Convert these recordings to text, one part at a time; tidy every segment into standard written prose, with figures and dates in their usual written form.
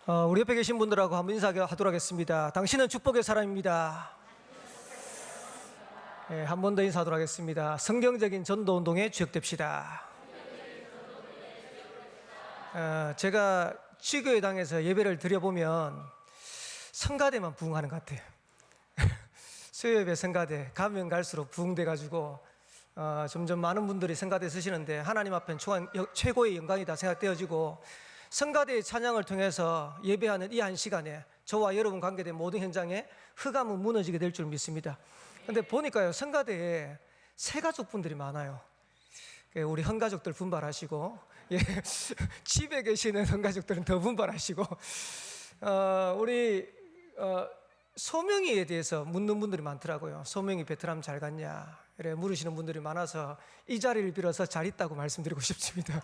우리 옆에 계신 분들하고 한번 인사하도록 하겠습니다. 당신은 축복의 사람입니다. 네, 한 번 더 인사하도록 하겠습니다. 성경적인 전도운동에 주역됩시다. 제가 지교회당에서 예배를 드려보면 성가대만 부흥하는 것 같아요. 수요예배 성가대 가면 갈수록 부흥돼가지고 점점 많은 분들이 성가대 쓰시는데 하나님 앞엔 최고의 영광이다 생각되어지고, 성가대의 찬양을 통해서 예배하는 이 한 시간에 저와 여러분 관계된 모든 현장에 흑암은 무너지게 될 줄 믿습니다. 근데 보니까요, 성가대에 새가족분들이 많아요. 우리 헌가족들 분발하시고, 집에 계시는 헌가족들은 더 분발하시고, 우리 소명이에 대해서 묻는 분들이 많더라고요. 소명이 베트남 잘 갔냐 이래 물으시는 분들이 많아서 이 자리를 빌어서 잘 있다고 말씀드리고 싶습니다.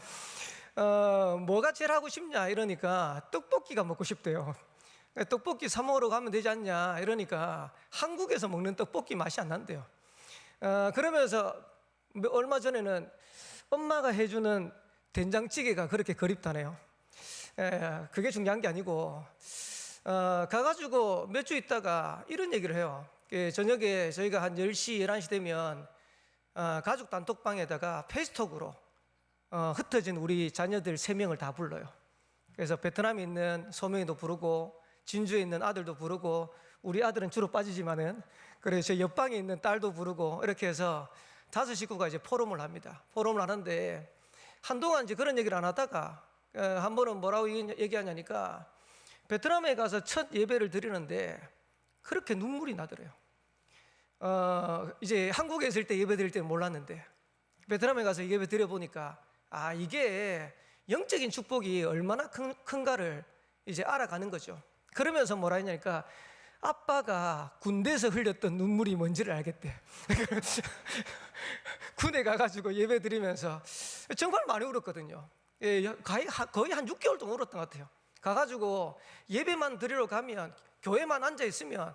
뭐가 제일 하고 싶냐 이러니까 떡볶이가 먹고 싶대요. 떡볶이 사 먹으러 가면 되지 않냐 이러니까 한국에서 먹는 떡볶이 맛이 안 난대요. 그러면서 얼마 전에는 엄마가 해주는 된장찌개가 그렇게 그립다네요. 그게 중요한 게 아니고, 가가지고 몇 주 있다가 이런 얘기를 해요. 저녁에 저희가 한 10시, 11시 되면 가족 단톡방에다가 페이스톡으로 흩어진 우리 자녀들 3명을 다 불러요. 그래서 베트남에 있는 소명이도 부르고 진주에 있는 아들도 부르고, 우리 아들은 주로 빠지지만은 그래서 옆방에 있는 딸도 부르고, 이렇게 해서 5 식구가 이제 포럼을 합니다. 포럼을 하는데 한동안 이제 그런 얘기를 안 하다가 한 번은 뭐라고 얘기하냐니까, 베트남에 가서 첫 예배를 드리는데 그렇게 눈물이 나더래요. 이제 한국에 있을 때 예배 드릴 때는 몰랐는데 베트남에 가서 예배 드려보니까 이게 영적인 축복이 얼마나 큰가를 이제 알아가는 거죠. 그러면서 뭐라 했냐니까, 아빠가 군대에서 흘렸던 눈물이 뭔지를 알겠대. 군에 가가지고 예배 드리면서 정말 많이 울었거든요. 거의 한 6개월 동안 울었던 것 같아요. 가가지고 예배만 드리러 가면, 교회만 앉아있으면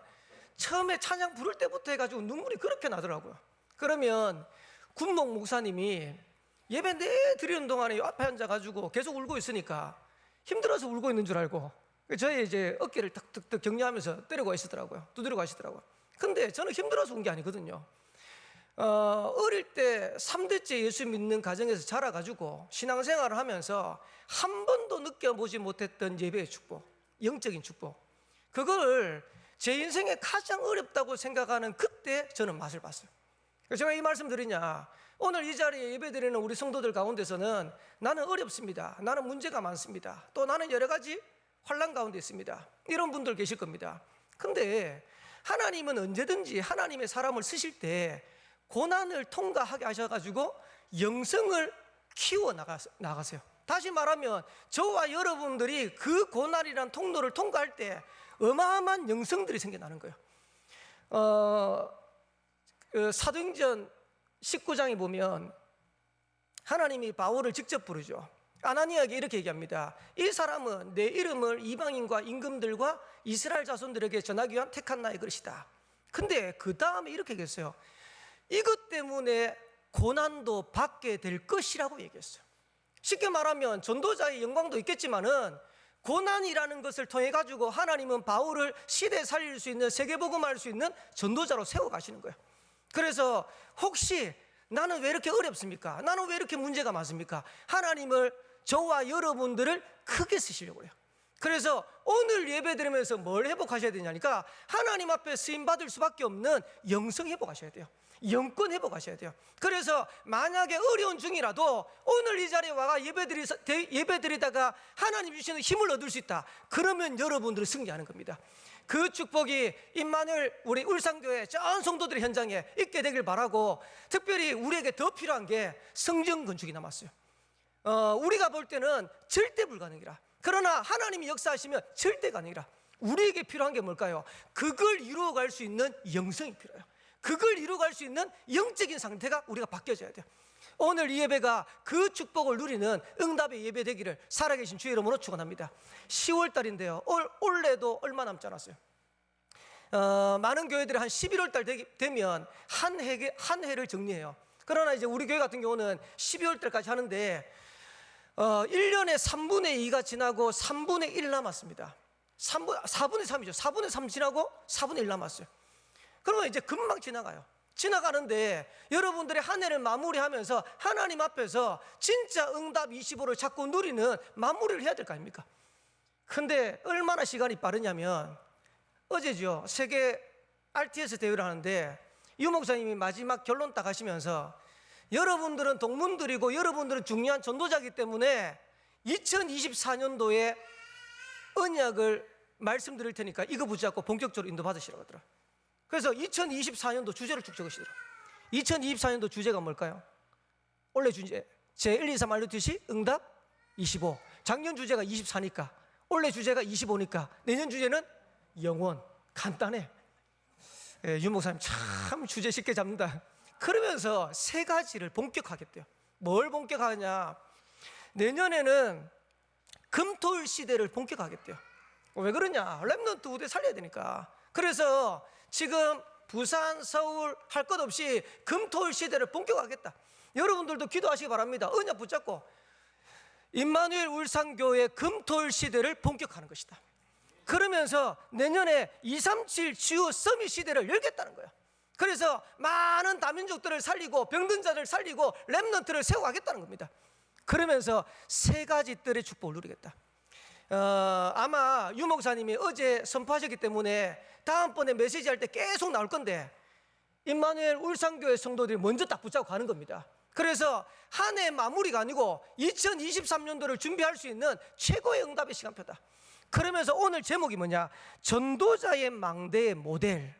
처음에 찬양 부를 때부터 해가지고 눈물이 그렇게 나더라고요. 그러면 군목 목사님이 예배 내 드리는 동안에 앞에 앉아가지고 계속 울고 있으니까 힘들어서 울고 있는 줄 알고 저의 이제 어깨를 탁탁탁 격려하면서 때리고 가시더라고요. 두드리고 가시더라고요. 근데 저는 힘들어서 운 게 아니거든요. 어릴 때 3대째 예수 믿는 가정에서 자라가지고 신앙생활을 하면서 한 번도 느껴보지 못했던 예배의 축복, 영적인 축복, 그걸 제 인생에 가장 어렵다고 생각하는 그때 저는 맛을 봤어요. 그래서 제가 이 말씀 드리냐, 오늘 이 자리에 예배드리는 우리 성도들 가운데서는 나는 어렵습니다, 나는 문제가 많습니다, 또 나는 여러 가지 환난 가운데 있습니다, 이런 분들 계실 겁니다. 근데 하나님은 언제든지 하나님의 사람을 쓰실 때 고난을 통과하게 하셔가지고 영성을 키워 나가세요. 다시 말하면 저와 여러분들이 그 고난이란 통로를 통과할 때 어마어마한 영성들이 생겨나는 거예요. 사도행전 19장에 보면 하나님이 바울을 직접 부르죠. 아나니아에게 이렇게 얘기합니다. 이 사람은 내 이름을 이방인과 임금들과 이스라엘 자손들에게 전하기 위한 택한 나의 그릇이다. 근데 그 다음에 이렇게 얘기했어요. 이것 때문에 고난도 받게 될 것이라고 얘기했어요. 쉽게 말하면 전도자의 영광도 있겠지만은 고난이라는 것을 통해 가지고 하나님은 바울을 시대에 살릴 수 있는, 세계복음할 수 있는 전도자로 세워가시는 거예요. 그래서 혹시 나는 왜 이렇게 어렵습니까? 나는 왜 이렇게 문제가 많습니까? 하나님을, 저와 여러분들을 크게 쓰시려고 해요. 그래서 오늘 예배 드리면서 뭘 회복하셔야 되냐니까, 하나님 앞에 쓰임받을 수밖에 없는 영성 회복하셔야 돼요. 영권 회복하셔야 돼요. 그래서 만약에 어려운 중이라도 오늘 이 자리에 와가 예배 드리다가 하나님 주시는 힘을 얻을 수 있다, 그러면 여러분들은 승리하는 겁니다. 그 축복이 임마누엘 우리 울산교회 전 성도들의 현장에 있게 되길 바라고, 특별히 우리에게 더 필요한 게 성전 건축이 남았어요. 우리가 볼 때는 절대 불가능이라, 그러나 하나님이 역사하시면 절대 가능이라. 우리에게 필요한 게 뭘까요? 그걸 이루어갈 수 있는 영성이 필요해요. 그걸 이루어갈 수 있는 영적인 상태가 우리가 바뀌어져야 돼요. 오늘 이 예배가 그 축복을 누리는 응답의 예배 되기를 살아계신 주의 이름으로 축원합니다. 10월 달인데요, 올해도 얼마 남지 않았어요. 많은 교회들이 한 11월 달 되면 한 해를 정리해요. 그러나 이제 우리 교회 같은 경우는 12월 달까지 하는데, 1년에 3분의 2가 지나고 3분의 1 남았습니다. 4분의 3이죠. 4분의 3 지나고 4분의 1 남았어요. 그러면 이제 금방 지나가요. 지나가는데 여러분들의 한 해를 마무리하면서 하나님 앞에서 진짜 응답 25를 자꾸 누리는 마무리를 해야 될 거 아닙니까? 근데 얼마나 시간이 빠르냐면 어제죠. 세계 RTS 대회를 하는데 유 목사님이 마지막 결론 딱 하시면서 여러분들은 동문들이고 여러분들은 중요한 전도자이기 때문에 2024년도에 언약을 말씀드릴 테니까 이거 붙잡고 본격적으로 인도받으시라고 하더라고요. 그래서 2024년도 주제를 쭉 적으시더라고요. 2024년도 주제가 뭘까요? 원래 주제 제 1, 2, 3 알루티시 응답 25. 작년 주제가 24니까 올해 주제가 25니까 내년 주제는 영원. 간단해. 유 목사님 참 주제 쉽게 잡는다. 그러면서 세 가지를 본격하겠대요. 뭘 본격하냐? 내년에는 금토일 시대를 본격하겠대요. 왜 그러냐? 렘넌트 우대 살려야 되니까. 그래서 지금 부산, 서울 할 것 없이 금토일 시대를 본격하겠다. 여러분들도 기도하시기 바랍니다. 언약 붙잡고 임마누엘 울산교회 금토일 시대를 본격하는 것이다. 그러면서 내년에 237 치유 서밋 시대를 열겠다는 거예요. 그래서 많은 다민족들을 살리고 병든 자를 살리고 렘넌트를 세워가겠다는 겁니다. 그러면서 세 가지 뜰의 축복을 누리겠다. 아마 유 목사님이 어제 선포하셨기 때문에 다음번에 메시지 할 때 계속 나올 건데 임마누엘 울산교회 성도들이 먼저 딱 붙잡고 가는 겁니다. 그래서 한 해 마무리가 아니고 2023년도를 준비할 수 있는 최고의 응답의 시간표다. 그러면서 오늘 제목이 뭐냐? 전도자의 망대의 모델.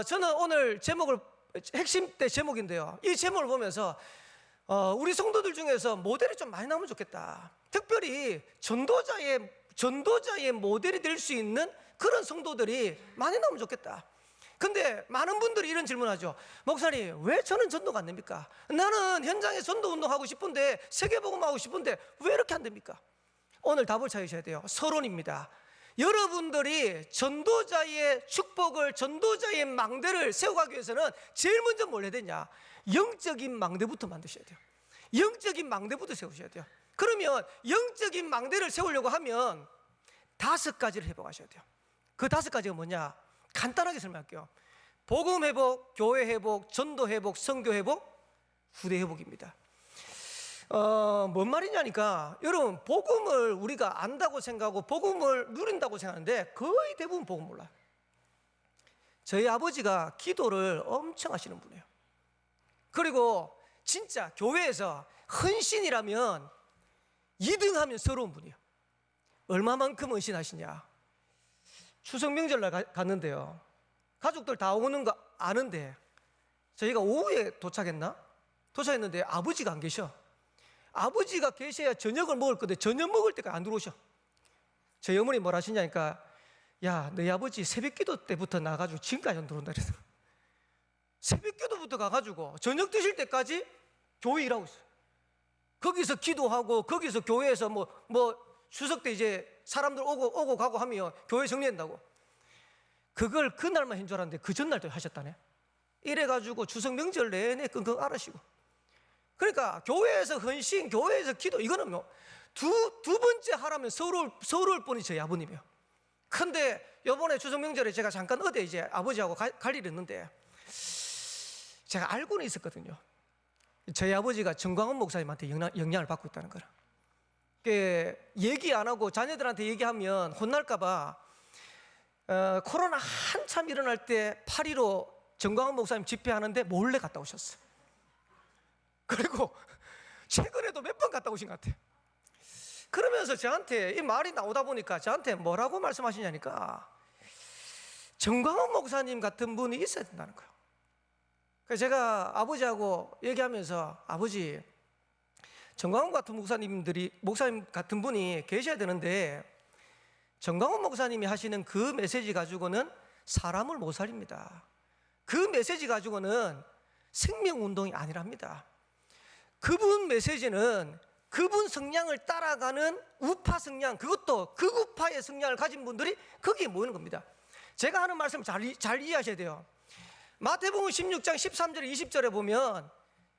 저는 오늘 제목을 핵심 때 제목인데요. 이 제목을 보면서 우리 성도들 중에서 모델이 좀 많이 나오면 좋겠다. 특별히 전도자의 모델이 될 수 있는 그런 성도들이 많이 나오면 좋겠다. 근데 많은 분들이 이런 질문하죠. 목사님, 왜 저는 전도가 안 됩니까? 나는 현장에 전도 운동하고 싶은데 세계복음하고 싶은데 왜 이렇게 안 됩니까? 오늘 답을 찾으셔야 돼요. 서론입니다. 여러분들이 전도자의 축복을, 전도자의 망대를 세워가기 위해서는 제일 먼저 뭘 해야 되냐? 영적인 망대부터 만드셔야 돼요. 영적인 망대부터 세우셔야 돼요. 그러면 영적인 망대를 세우려고 하면 5가지를 회복하셔야 돼요. 그 5가지가 뭐냐? 간단하게 설명할게요. 복음 회복, 교회 회복, 전도 회복, 선교 회복, 후대 회복입니다. 뭔 말이냐니까 여러분, 복음을 우리가 안다고 생각하고 복음을 누린다고 생각하는데 거의 대부분 복음 몰라요. 저희 아버지가 기도를 엄청 하시는 분이에요. 그리고 진짜 교회에서 헌신이라면 2등하면 서러운 분이에요. 얼마만큼 헌신하시냐? 추석 명절날 갔는데요. 가족들 다 오는 거 아는데 저희가 오후에 도착했는데 아버지가 안 계셔. 아버지가 계셔야 저녁을 먹을 건데 저녁 먹을 때가 안 들어오셔. 저희 어머니 뭐라 하시냐니까, 야, 너희 아버지 새벽기도 때부터 나가지고 지금까지 안 들어온다 그래서 새벽기도부터 가가지고 저녁 드실 때까지 교회 일하고 있어요. 거기서 기도하고 거기서 교회에서 뭐 추석 때 이제 사람들 오고 가고 하면 교회 정리한다고. 그걸 그날만 한 줄 알았는데 그 전날도 하셨다네. 이래가지고 추석 명절 내내 끙끙 앓으시고. 그러니까 교회에서 헌신, 교회에서 기도, 이거는 뭐 두 번째 하라면 서러울 뿐이 저희 아버님이에요. 근데 요번에 추석 명절에 제가 잠깐 어디 이제 아버지하고 갈 일이 있는데 제가 알고는 있었거든요. 저희 아버지가 정광훈 목사님한테 영향을 받고 있다는 거라. 얘기 안 하고 자녀들한테 얘기하면 혼날까봐 코로나 한참 일어날 때 8.15 정광훈 목사님 집회하는데 몰래 갔다 오셨어요. 그리고 최근에도 몇 번 갔다 오신 것 같아요. 그러면서 저한테 이 말이 나오다 보니까 저한테 뭐라고 말씀하시냐니까 정광훈 목사님 같은 분이 있어야 된다는 거예요. 그래서 제가 아버지하고 얘기하면서 아버지, 정광훈 같은 목사님 같은 분이 계셔야 되는데 정광훈 목사님이 하시는 그 메시지 가지고는 사람을 못 살립니다. 그 메시지 가지고는 생명운동이 아니랍니다. 그분 메시지는 그분 성향을 따라가는 우파 성향, 그것도 극우파의 성향을 가진 분들이 거기에 모이는 겁니다. 제가 하는 말씀 잘 이해하셔야 돼요. 마태복음 16장 13절에 20절에 보면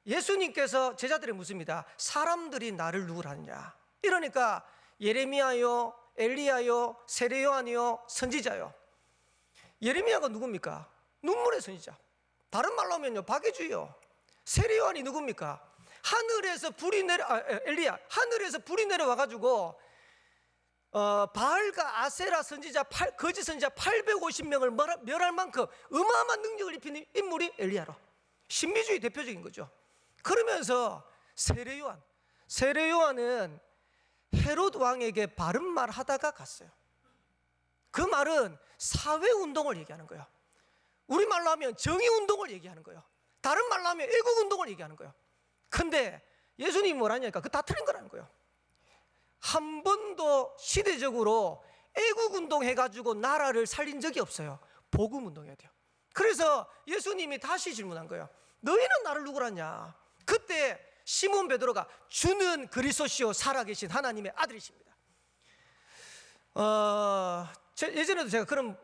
예수님께서 제자들이 묻습니다. 사람들이 나를 누구라 하느냐? 이러니까 예레미야요, 엘리야요, 세례 요한이요, 선지자요. 예레미야가 누굽니까? 눈물의 선지자. 다른 말로 하면요, 박해주요. 세례 요한이 누굽니까? 하늘에서 불이 엘리야, 하늘에서 불이 내려와가지고 바알과 아세라 선지자, 거짓 선지자 850명을 멸할 만큼 어마어마한 능력을 입힌 인물이 엘리야로. 신비주의 대표적인 거죠. 그러면서 세례 요한은 헤롯 왕에게 바른 말 하다가 갔어요. 그 말은 사회운동을 얘기하는 거예요. 우리말로 하면 정의운동을 얘기하는 거예요. 다른 말로 하면 애국운동을 얘기하는 거예요. 근데 예수님이 뭐라니까? 그거 다 틀린 거라는 거예요. 한 번도 시대적으로 애국운동 해가지고 나라를 살린 적이 없어요. 복음운동 해야 돼요. 그래서 예수님이 다시 질문한 거예요. 너희는 나를 누구라냐? 그때 시몬 베드로가 주는 그리스도시요 살아계신 하나님의 아들이십니다. 예전에도 제가 그런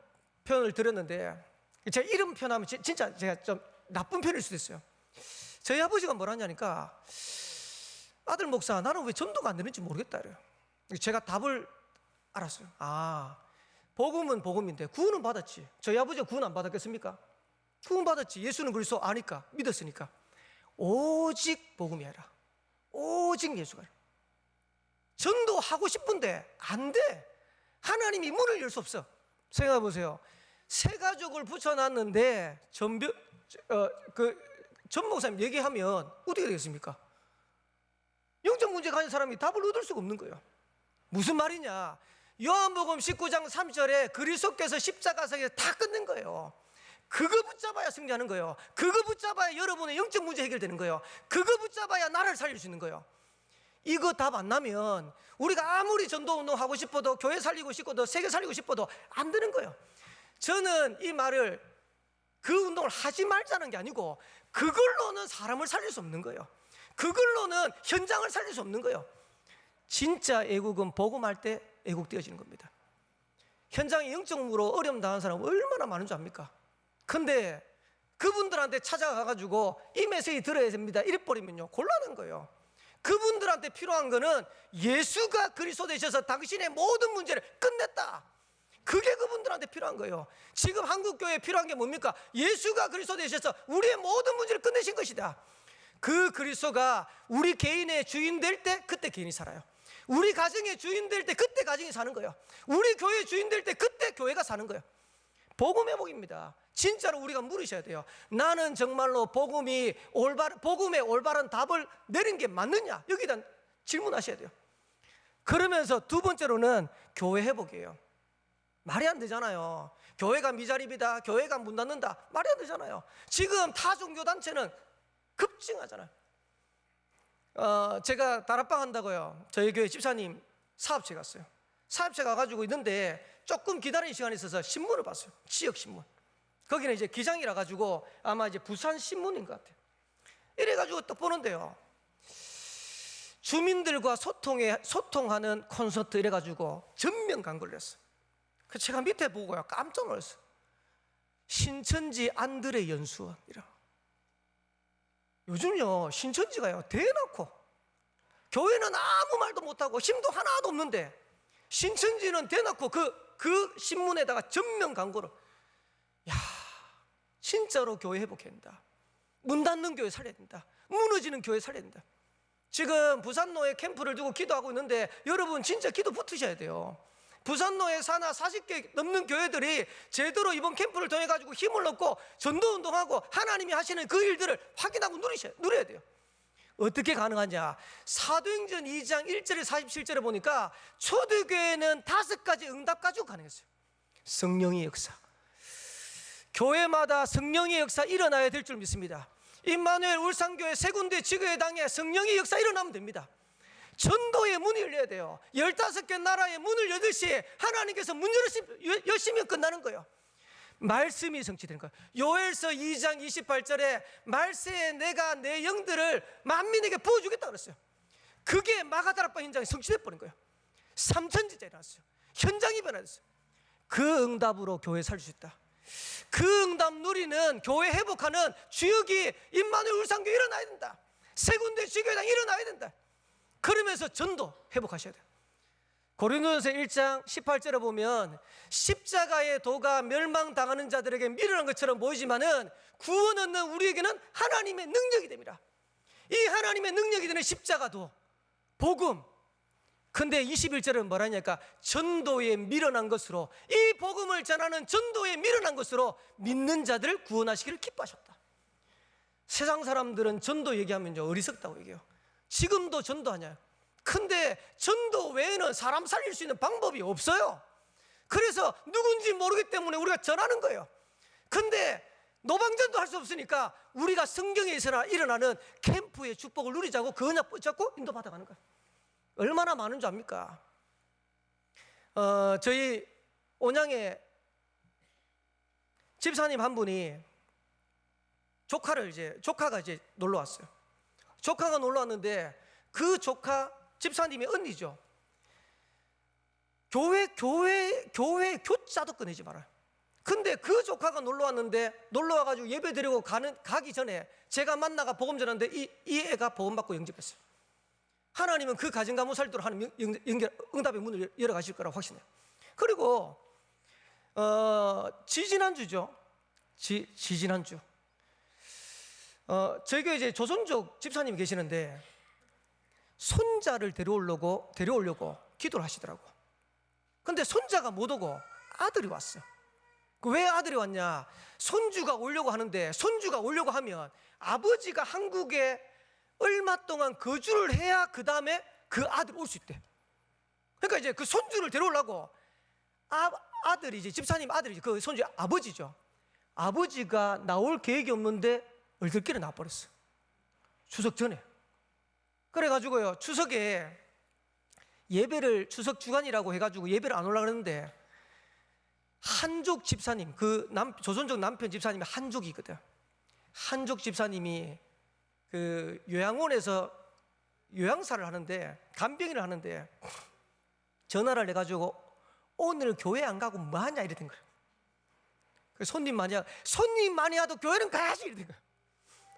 표현을 드렸는데, 제가 이름 표현하면 진짜 제가 좀 나쁜 표현일 수도 있어요. 저희 아버지가 뭐라냐니까, 아들 목사, 나는 왜 전도가 안 되는지 모르겠다 이래요. 제가 답을 알았어요. 복음은 복음인데 구원은 받았지. 저희 아버지가 구원 안 받았겠습니까? 구원 받았지. 예수는 그리스도 아니까, 믿었으니까. 오직 복음이 아니라 오직 예수가. 전도하고 싶은데 안 돼. 하나님이 문을 열 수 없어. 생각해 보세요. 새 가족을 붙여놨는데 전 목사님 얘기하면 어떻게 되겠습니까? 영적 문제 가진 사람이 답을 얻을 수가 없는 거예요. 무슨 말이냐? 요한복음 19장 3절에 그리스도께서 십자가에서 다 끝낸 거예요. 그거 붙잡아야 승리하는 거예요. 그거 붙잡아야 여러분의 영적 문제 해결되는 거예요. 그거 붙잡아야 나라를 살릴 수 있는 거예요. 이거 답 안 나면 우리가 아무리 전도운동 하고 싶어도, 교회 살리고 싶어도, 세계 살리고 싶어도 안 되는 거예요. 저는 이 말을 그 운동을 하지 말자는 게 아니고, 그걸로는 사람을 살릴 수 없는 거예요. 그걸로는 현장을 살릴 수 없는 거예요. 진짜 애국은 복음할 때 애국되어지는 겁니다. 현장에 영적으로 어려움 당하는 사람은 얼마나 많은 줄 압니까? 근데 그분들한테 찾아가가지고 이 메시지 들어야 됩니다 이래버리면요, 곤란한 거예요. 그분들한테 필요한 거는 예수가 그리스도 되셔서 당신의 모든 문제를 끝냈다. 그게 그분들한테 필요한 거예요. 지금 한국교회에 필요한 게 뭡니까? 예수가 그리스도 되셔서 우리의 모든 문제를 끝내신 것이다. 그 그리스도가 우리 개인의 주인 될 때 그때 개인이 살아요. 우리 가정의 주인 될 때 그때 가정이 사는 거예요. 우리 교회의 주인 될 때 그때 교회가 사는 거예요. 복음 회복입니다. 진짜로 우리가 물으셔야 돼요. 나는 정말로 복음의 올바른 답을 내린 게 맞느냐? 여기다 질문하셔야 돼요. 그러면서 두 번째로는 교회 회복이에요. 말이 안 되잖아요. 교회가 미자립이다, 교회가 문 닫는다, 말이 안 되잖아요. 지금 타 종교단체는 급증하잖아요. 제가 다락방 한다고요. 저희 교회 집사님 사업체 갔어요. 사업체 가가지고 있는데 조금 기다리는 시간이 있어서 신문을 봤어요. 지역신문. 거기는 이제 기장이라 가지고 아마 이제 부산 신문인 것 같아요. 이래가지고 딱 보는데요, 주민들과 소통하는 콘서트 이래가지고 전면 광고를 했어요. 그 제가 밑에 보고요, 깜짝 놀랐어요. 신천지 안드레 연수원이라. 요즘요 신천지가요 대놓고, 교회는 아무 말도 못하고 힘도 하나도 없는데 신천지는 대놓고 그 신문에다가 전면 광고를. 야, 진짜로 교회 회복해야 된다. 문 닫는 교회 살려야 된다. 무너지는 교회 살려야 된다. 지금 부산로에 캠프를 두고 기도하고 있는데 여러분 진짜 기도 붙으셔야 돼요. 부산로에 산하 40개 넘는 교회들이 제대로 이번 캠프를 통해 가지고 힘을 얻고 전도운동하고 하나님이 하시는 그 일들을 확인하고 누려야 돼요. 어떻게 가능하냐? 사도행전 2장 1절에 47절에 보니까 초대교회는 5가지 응답 가지고 가능했어요. 성령의 역사, 교회마다 성령의 역사 일어나야 될 줄 믿습니다. 임마누엘 울산교회 세 군데 지교회당에 성령의 역사 일어나면 됩니다. 전도의 문이 열려야 돼요. 15개 나라의 문을 열듯이 하나님께서 문 열시면 끝나는 거예요. 말씀이 성취되는 거예요. 요엘서 2장 28절에 말세에 내가 내 영들을 만민에게 부어주겠다 그랬어요. 그게 마가다락방 현장에 성취돼 버린 거예요. 3천지자 일어났어요. 현장이 변화됐어요. 그 응답으로 교회 살 수 있다. 그 응답 누리는 교회 회복하는 주역이 임마누엘 울산교회 일어나야 된다. 세 군데 주교회당 일어나야 된다. 그러면서 전도 회복하셔야 돼요. 고린도전서 1장 18절에 보면 십자가의 도가 멸망당하는 자들에게 미련한 것처럼 보이지만은 구원 얻는 우리에게는 하나님의 능력이 됩니다. 이 하나님의 능력이 되는 십자가도 복음. 근데 21절은 뭐라냐니까 전도에 미련한 것으로, 이 복음을 전하는 전도에 미련한 것으로 믿는 자들을 구원하시기를 기뻐하셨다. 세상 사람들은 전도 얘기하면 어리석다고 얘기해요. 지금도 전도하냐. 근데 전도 외에는 사람 살릴 수 있는 방법이 없어요. 그래서 누군지 모르기 때문에 우리가 전하는 거예요. 근데 노방전도 할 수 없으니까 우리가 성경에서 일어나는 캠프의 축복을 누리자고 그 언약 붙잡고 인도받아가는 거예요. 얼마나 많은 줄 압니까? 저희 온양에 집사님 한 분이 조카가 이제 놀러 왔어요. 조카가 놀러 왔는데 그 조카 집사님의 언니죠. 교회 교자도 꺼내지 말아요. 근데 그 조카가 놀러 왔는데 놀러 와가지고 예배 드리고 가기 전에 제가 만나가 복음 전하는데 이 애가 복음 받고 영접했어요. 하나님은 그 가정과 무살도록 하는 응답의 문을 열어 가실 거라고 확신해요. 그리고 지지난주죠. 지지난주 저희 교회 이제 조선족 집사님이 계시는데 손자를 데려오려고 기도를 하시더라고. 근데 손자가 못 오고 아들이 왔어요. 왜 아들이 왔냐? 손주가 오려고 하는데, 손주가 오려고 하면 아버지가 한국에 얼마 동안 거주를 해야 그 다음에 그 아들 올 수 있대. 그러니까 이제 그 손주를 데려오려고 아들이 이제 집사님 아들이 그 손주 아버지죠. 아버지가 나올 계획이 없는데 얼떨결에 나와버렸어. 추석 전에. 그래가지고요, 추석에 예배를 추석 주간이라고 해가지고 예배를 안 올라 그랬는데 한족 집사님, 조선족 남편 집사님이 한족이거든. 한족 집사님이 그 요양원에서 요양사를 하는데, 간병인을 하는데 전화를 해가지고 오늘 교회 안 가고 뭐 하냐 이랬던 거예요. 손님 많이 와도 교회는 가야지 이랬던 거예요.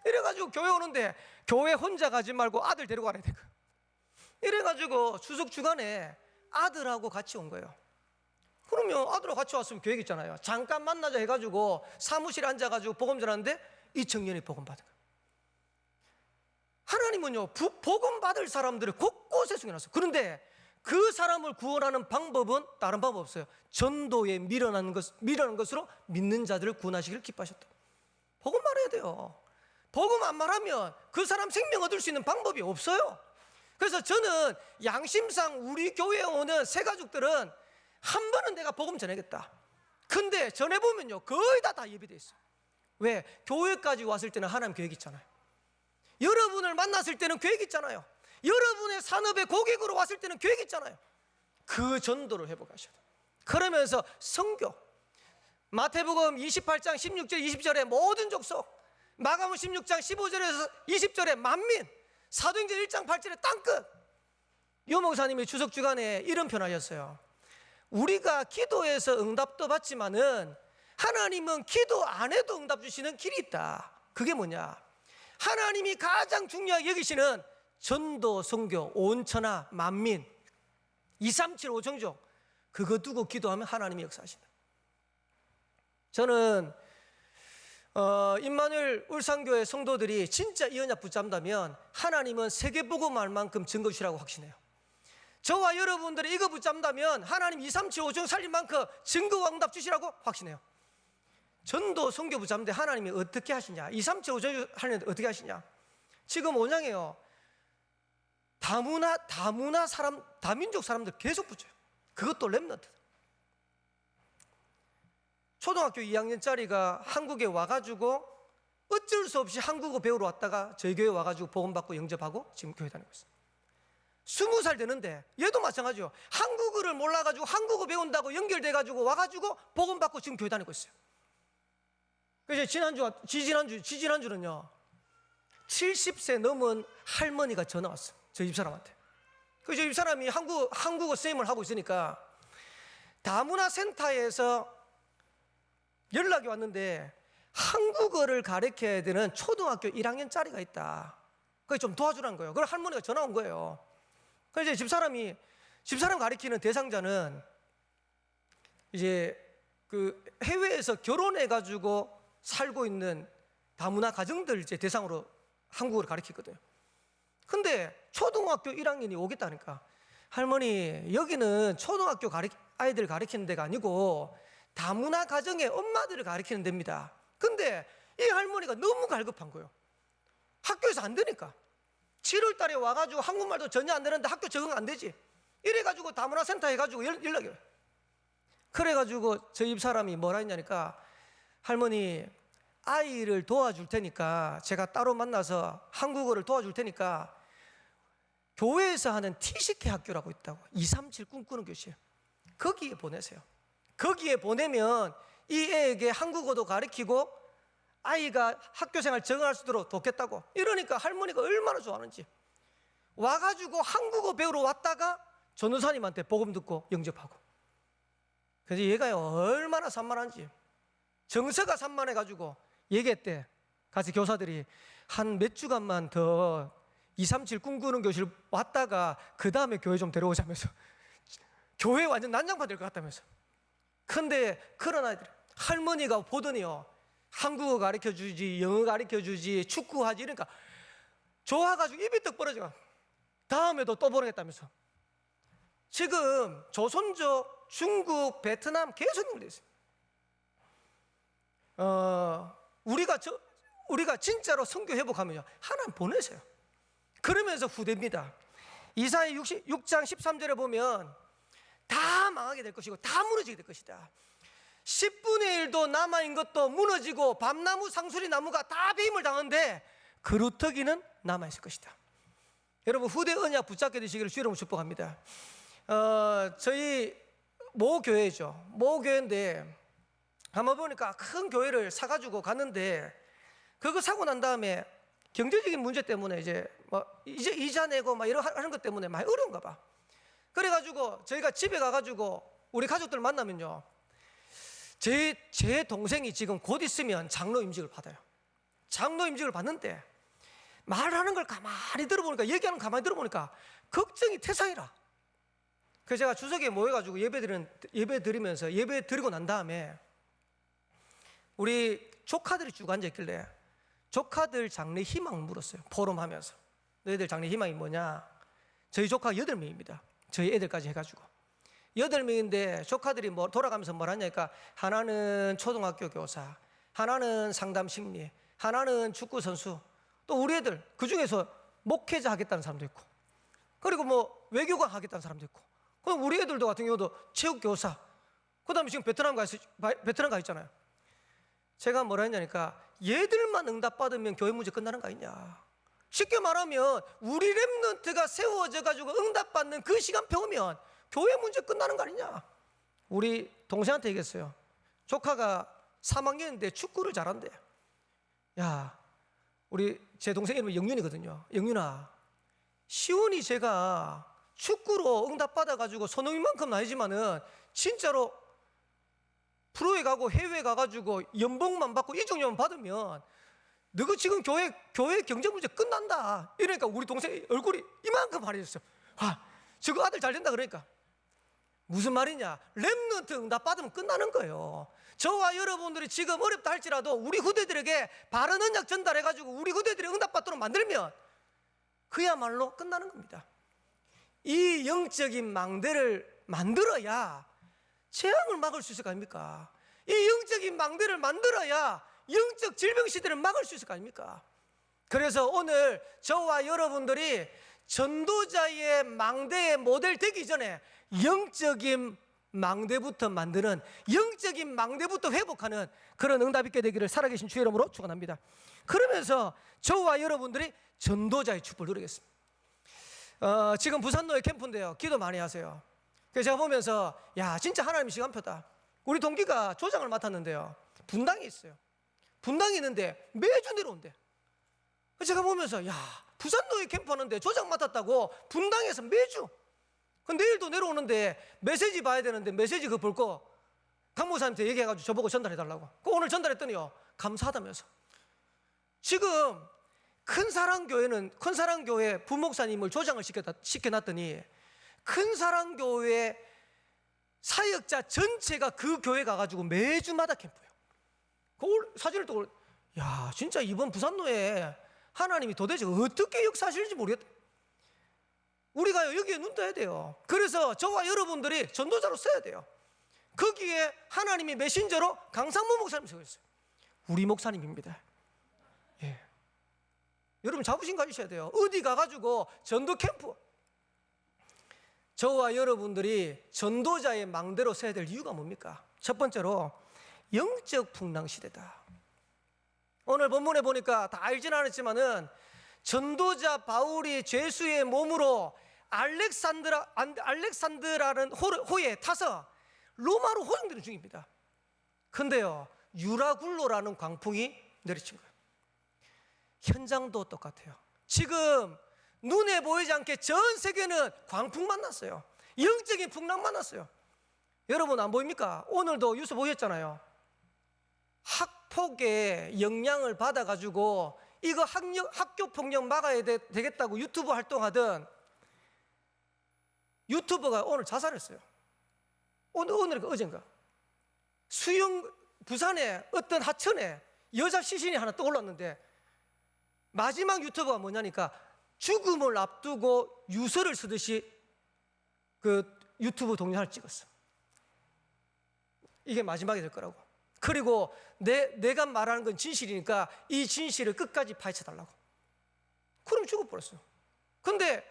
이래가지고 교회 오는데 교회 혼자 가지 말고 아들 데리고 가야 된 거예요. 이래가지고 추석 주간에 아들하고 같이 온 거예요. 그러면 아들하고 같이 왔으면 계획 있잖아요. 잠깐 만나자 해가지고 사무실에 앉아가지고 복음 전하는데 이 청년이 복음 받은 거예요. 하나님은요, 복음 받을 사람들을 곳곳에 숨겨놨어요. 그런데 그 사람을 구원하는 방법은 다른 방법 없어요. 전도에 미련한 것으로 믿는 자들을 구원하시기를 기뻐하셨다. 복음 말해야 돼요. 복음 안 말하면 그 사람 생명 얻을 수 있는 방법이 없어요. 그래서 저는 양심상 우리 교회에 오는 새 가족들은 한 번은 내가 복음 전하겠다. 근데 전해보면요, 거의 다 예비돼 있어요. 왜? 교회까지 왔을 때는 하나님 계획 있잖아요. 여러분을 만났을 때는 계획 있잖아요. 여러분의 산업의 고객으로 왔을 때는 계획 있잖아요. 그 전도를 회복하셔야 돼요. 그러면서 선교, 마태복음 28장 16절 20절에 모든 족속, 마가복음 16장 15절에서 20절에 만민, 사도행전 1장 8절에 땅끝. 요 목사님이 추석 주간에 이런 표현하셨어요. 우리가 기도해서 응답도 받지만은 하나님은 기도 안 해도 응답 주시는 길이 있다. 그게 뭐냐? 하나님이 가장 중요하게 여기시는 전도, 선교, 온천하, 만민, 237 5청족, 그거 두고 기도하면 하나님이 역사하신다. 저는 임마누엘 울산교회 성도들이 진짜 이 언약 붙잡는다면 하나님은 세계복음할 만큼 증거 주시라고 확신해요. 저와 여러분들이 이거 붙잡는다면 하나님 237 5청족 살릴 만큼 증거와 응답 주시라고 확신해요. 전도, 선교 붙잡는데 하나님이 어떻게 하시냐? 237 5청족 하려는데 어떻게 하시냐? 지금 온양에요, 다문화 사람, 다민족 사람들 계속 붙여요. 그것도 렘넌트. 초등학교 2학년짜리가 한국에 와가지고 어쩔 수 없이 한국어 배우러 왔다가 저희 교회 와가지고 복음받고 영접하고 지금 교회 다니고 있어요. 20살 되는데 얘도 마찬가지요. 한국어를 몰라가지고 한국어 배운다고 연결돼가지고 와가지고 복음받고 지금 교회 다니고 있어요. 그래서 지지난주는요 70세 넘은 할머니가 전화 왔어요. 저희 집사람한테. 그래서 저희 집사람이 한국어 쌤을 하고 있으니까 다문화 센터에서 연락이 왔는데 한국어를 가르쳐야 되는 초등학교 1학년짜리가 있다. 그게 좀 도와주라는 거예요. 그걸 할머니가 전화 온 거예요. 그래서 이제 집사람 가리키는 대상자는 이제 그 해외에서 결혼해가지고 살고 있는 다문화 가정들 이제 대상으로 한국어를 가르치거든요. 근데 초등학교 1학년이 오겠다니까, 할머니 여기는 초등학교 아이들 가르치는 데가 아니고 다문화 가정의 엄마들을 가르치는 데입니다. 근데 이 할머니가 너무 갈급한 거예요. 학교에서 안 되니까. 7월 달에 와가지고 한국말도 전혀 안 되는데 학교 적응 안 되지. 이래가지고 다문화 센터 해가지고 연락이 와요. 그래가지고 저희 집 사람이 뭐라 했냐니까, 할머니 아이를 도와줄 테니까, 제가 따로 만나서 한국어를 도와줄 테니까 교회에서 하는 티식회 학교라고 있다고, 237 꿈꾸는 교실, 거기에 보내세요. 거기에 보내면 이 애에게 한국어도 가르치고 아이가 학교생활 적응할 수 있도록 돕겠다고. 이러니까 할머니가 얼마나 좋아하는지 와가지고 한국어 배우러 왔다가 전도사님한테 복음 듣고 영접하고. 그래서 얘가 얼마나 산만한지, 정서가 산만해가지고 얘기했대. 같이 교사들이 한 몇 주간만 더 237 꿈꾸는 교실 왔다가 그 다음에 교회 좀 데려오자면서, 교회 완전 난장판 될 것 같다면서. 근데 그런 아이들, 할머니가 보더니요, 한국어 가르쳐주지, 영어 가르쳐주지, 축구하지, 이러니까 좋아가지고 입이 떡 벌어져. 다음에도 또 보내겠다면서. 지금 조선족, 중국, 베트남 계속 연결돼 있어요. 우리가 진짜로 선교 회복하면요, 하나님 보내세요. 그러면서 후대입니다. 이사야 6장 13절에 보면 다 망하게 될 것이고 다 무너지게 될 것이다. 10분의 1도 남아있는 것도 무너지고 밤나무 상수리 나무가 다 배임을 당하는데 그루터기는 남아있을 것이다. 여러분, 후대 언약 붙잡게 되시기를 주의 이름으로 축복합니다. 저희 모 교회죠. 모 교회인데 한번 보니까 큰 교회를 사가지고 갔는데, 그거 사고 난 다음에 경제적인 문제 때문에 이제 이자 내고 막 이런 하는 것 때문에 많이 어려운가 봐. 그래가지고 저희가 집에 가가지고 우리 가족들 만나면요, 제 동생이 지금 곧 있으면 장로 임직을 받아요. 장로 임직을 받는데 말하는 걸 가만히 들어보니까, 얘기하는 거 가만히 들어보니까 걱정이 태산이라. 그래서 제가 주석에 모여가지고 예배 드리면서, 예배 드리고 난 다음에 우리 조카들이 쭉 앉아있길래 조카들 장래 희망 물었어요. 포럼하면서. 너희들 장래 희망이 뭐냐? 저희 조카 8명입니다. 저희 애들까지 해가지고 8명인데 조카들이 돌아가면서 뭘 하냐니까, 하나는 초등학교 교사, 하나는 상담 심리, 하나는 축구 선수, 또 우리 애들 그 중에서 목회자 하겠다는 사람도 있고, 그리고 외교관 하겠다는 사람도 있고, 그럼 우리 애들도 같은 경우도 체육 교사, 그다음에 지금 베트남 가 있잖아요. 제가 뭐라 했냐니까, 얘들만 응답받으면 교회 문제 끝나는 거 아니냐. 쉽게 말하면 우리 렘넌트가 세워져 가지고 응답받는 그 시간표 오면 교회 문제 끝나는 거 아니냐. 우리 동생한테 얘기했어요. 조카가 3학년인데 축구를 잘한대. 야, 제 동생 이름은 영윤이거든요. 영윤아, 시온이 제가 축구로 응답받아가지고 손흥민만큼은 아니지만은 진짜로 프로에 가고 해외에 가가지고 연봉만 받고 이 정도만 받으면 너가 지금 교회 경제 문제 끝난다. 이러니까 우리 동생 얼굴이 이만큼 바래졌어요. 저거 아들 잘 된다. 그러니까 무슨 말이냐, 렘넌트 응답 받으면 끝나는 거예요. 저와 여러분들이 지금 어렵다 할지라도 우리 후대들에게 바른 언약 전달해가지고 우리 후대들이 응답 받도록 만들면 그야말로 끝나는 겁니다. 이 영적인 망대를 만들어야 재앙을 막을 수 있을 거 아닙니까? 이 영적인 망대를 만들어야 영적 질병 시대를 막을 수 있을 거 아닙니까? 그래서 오늘 저와 여러분들이 전도자의 망대의 모델 되기 전에 영적인 망대부터 만드는, 영적인 망대부터 회복하는 그런 응답 있게 되기를 살아계신 주의 이름으로 축원합니다. 그러면서 저와 여러분들이 전도자의 축복을 누리겠습니다. 지금 부산노예 캠프인데요, 기도 많이 하세요. 그래서 제가 보면서 야, 진짜 하나님의 시간표다. 우리 동기가 조장을 맡았는데요, 분당에 있어요. 분당에 있는데 매주 내려온대. 제가 보면서 야, 부산노예 캠프 하는데 조장 맡았다고 분당에서 매주. 내일도 내려오는데 메시지 봐야 되는데 메시지 그거 볼 거 강목사한테 얘기해가지고 저보고 전달해달라고. 오늘 전달했더니요, 감사하다면서. 지금 큰 사랑교회 부목사님을 조장을 시켜놨더니 큰 사랑교회 사역자 전체가 그 교회 가가지고 매주마다 캠프예요. 그 사진을 또 야, 진짜 이번 부산노에 하나님이 도대체 어떻게 역사하실지 모르겠다. 우리가 여기에 눈 떠야 돼요. 그래서 저와 여러분들이 전도자로 써야 돼요. 거기에 하나님이 메신저로 강상무 목사님 세우셨어요. 우리 목사님입니다. 예. 여러분 자부심 가지셔야 돼요. 어디 가가지고 전도 캠프, 저와 여러분들이 전도자의 망대로 서야 될 이유가 뭡니까? 첫 번째로 영적 풍랑 시대다. 오늘 본문에 보니까 다 알지는 않았지만은 전도자 바울이 죄수의 몸으로 알렉산드라는 호에 타서 로마로 호송되는 중입니다. 근데요, 유라굴로라는 광풍이 내리친 거예요. 현장도 똑같아요. 지금 눈에 보이지 않게 전 세계는 광풍 만났어요. 영적인 풍랑 만났어요. 여러분 안 보입니까? 오늘도 뉴스 보셨잖아요. 학폭의 영향을 받아가지고 이거 학교 폭력 막아야 되겠다고 유튜브 활동하던 유튜버가 오늘 자살했어요. 오늘인가 어젠가. 부산에 어떤 하천에 여자 시신이 하나 떠올랐는데 마지막 유튜버가 뭐냐니까 죽음을 앞두고 유서를 쓰듯이 그 유튜브 동영상을 찍었어. 이게 마지막이 될 거라고. 그리고 내가 말하는 건 진실이니까 이 진실을 끝까지 파헤쳐달라고. 그럼 죽어버렸어. 근데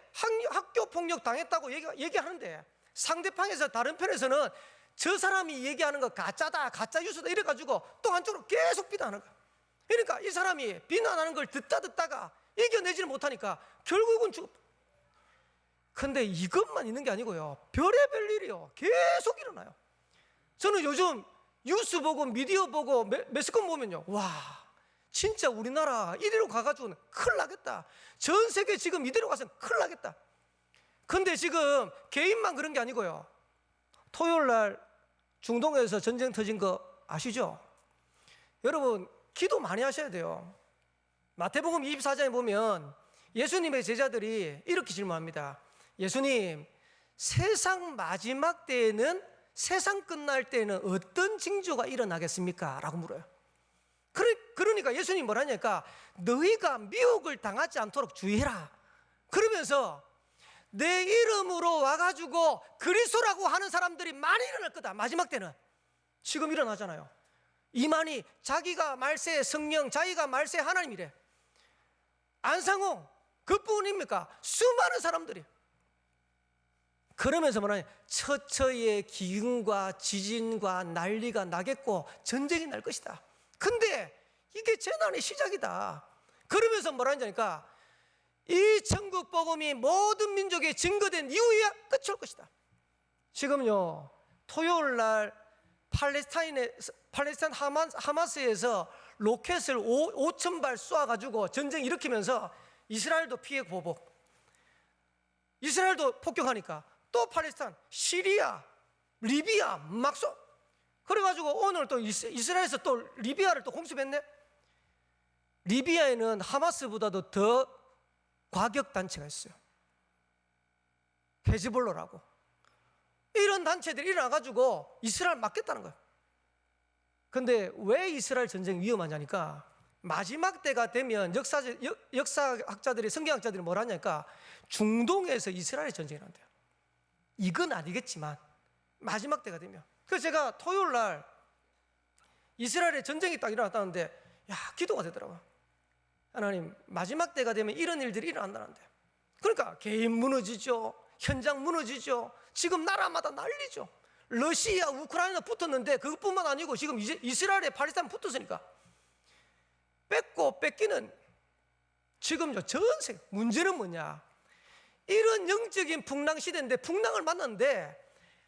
학교 폭력 당했다고 얘기하는데 상대방에서 다른 편에서는 저 사람이 얘기하는 거 가짜다, 가짜 뉴스다 이래가지고 또 한쪽으로 계속 비난하는 거야. 그러니까 이 사람이 비난하는 걸 듣다가 이겨내지를 못하니까 결국은 죽어. 근데 이것만 있는 게 아니고요, 별의별 일이요 계속 일어나요. 저는 요즘 뉴스 보고 미디어 보고 매스컴 보면요, 와 진짜 우리나라 이대로 가가지고는 큰일 나겠다. 전 세계 지금 이대로 가서는 큰일 나겠다. 근데 지금 개인만 그런 게 아니고요, 토요일 날 중동에서 전쟁 터진 거 아시죠? 여러분 기도 많이 하셔야 돼요. 마태복음 24장에 보면 예수님의 제자들이 이렇게 질문합니다. 예수님, 세상 마지막 때에는, 세상 끝날 때에는 어떤 징조가 일어나겠습니까? 라고 물어요. 그러니까 예수님 뭐라니까, 너희가 미혹을 당하지 않도록 주의해라. 그러면서 내 이름으로 와가지고 그리스도라고 하는 사람들이 많이 일어날 거다. 마지막 때는. 지금 일어나잖아요. 이만희, 자기가 말세 성령, 자기가 말세 하나님이래. 안상홍, 그뿐입니까? 수많은 사람들이. 그러면서 뭐냐, 처처의 기근과 지진과 난리가 나겠고 전쟁이 날 것이다. 근데 이게 재난의 시작이다. 그러면서 뭐라니까, 이 천국 복음이 모든 민족에 증거된 이후에 끝이 올 것이다. 지금요, 토요일 날 팔레스타인 하마스에서 로켓을 5,000발 쏘아가지고 전쟁 일으키면서 이스라엘도 피해 보복, 이스라엘도 폭격하니까 또 팔레스타인, 시리아, 리비아 막 쏘. 그래가지고 오늘 또 이스라엘에서 또 리비아를 또 공습했네. 리비아에는 하마스보다도 더 과격 단체가 있어요. 헤즈볼라라고. 이런 단체들이 일어나가지고 이스라엘 막겠다는 거예요. 근데 왜 이스라엘 전쟁이 위험하냐니까, 마지막 때가 되면 역사학자들이, 성경학자들이 뭐라 하냐니까, 중동에서 이스라엘 전쟁이 난대요. 이건 아니겠지만 마지막 때가 되면. 그래서 제가 토요일 날 이스라엘에 전쟁이 딱 일어났다는데, 야, 기도가 되더라고요. 하나님, 마지막 때가 되면 이런 일들이 일어난다는데. 그러니까 개인 무너지죠, 현장 무너지죠, 지금 나라마다 난리죠. 러시아, 우크라이나 붙었는데 그것뿐만 아니고 지금 이스라엘에 팔레스타인 붙었으니까 뺏기는 지금요 전 세계. 문제는 뭐냐, 이런 영적인 풍랑 시대인데 풍랑을 만났는데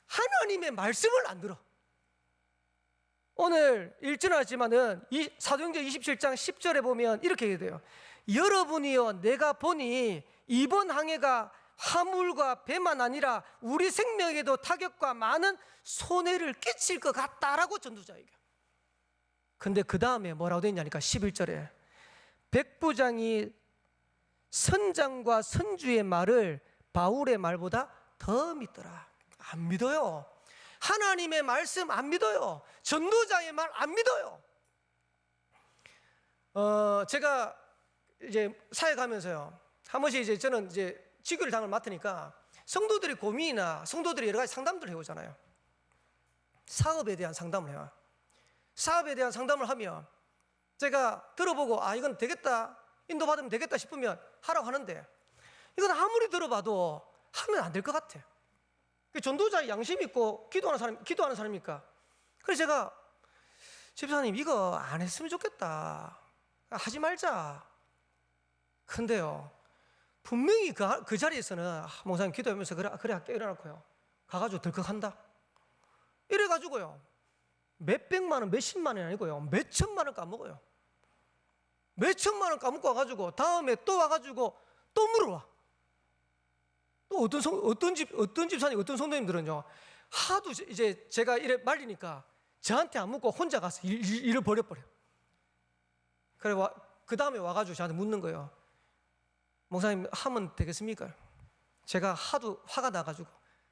하나님의 말씀을 안 들어. 오늘 읽지는 않았지만은 사도행전 27장 10절에 보면 이렇게 얘기해요. 여러분이여, 내가 보니 이번 항해가 화물과 배만 아니라 우리 생명에도 타격과 많은 손해를 끼칠 것 같다라고 전도자 얘기해요. 근데 그 다음에 뭐라고 되어 있냐니까 11절에 백부장이 선장과 선주의 말을 바울의 말보다 더 믿더라. 안 믿어요. 하나님의 말씀 안 믿어요. 전도자의 말 안 믿어요. 제가 이제 사역하면서요, 한 번씩 이제 저는 이제 지교를 당을 맡으니까 성도들이 고민이나 성도들이 여러 가지 상담들을 해오잖아요. 사업에 대한 상담을 해요. 사업에 대한 상담을 하면 제가 들어보고 이건 되겠다, 인도받으면 되겠다 싶으면 하라고 하는데, 이건 아무리 들어봐도 하면 안 될 것 같아. 전도자의 양심 있고 기도하는 사람이니까. 그래서 제가 집사님 이거 안 했으면 좋겠다, 하지 말자. 근데요, 분명히 그 자리에서는 목사님 기도하면서 그래 할게 이래놓고요, 가가지고 덜컥한다 이래가지고요, 몇백만 원 몇십만 원이 아니고요, 몇천만 원 까먹어요. 몇천만 원 까먹고 와가지고 다음에 또 와가지고 또 물어와. 또 어떤 집사님, 어떤 성도님들은요, 하도 이제 제가 이래 말리니까 저한테 안 묻고 혼자 가서 일을 버려버려. 그래 그 다음에 와가지고 저한테 묻는 거예요. 목사님 하면 되겠습니까? 제가 하도 화가 나가지고,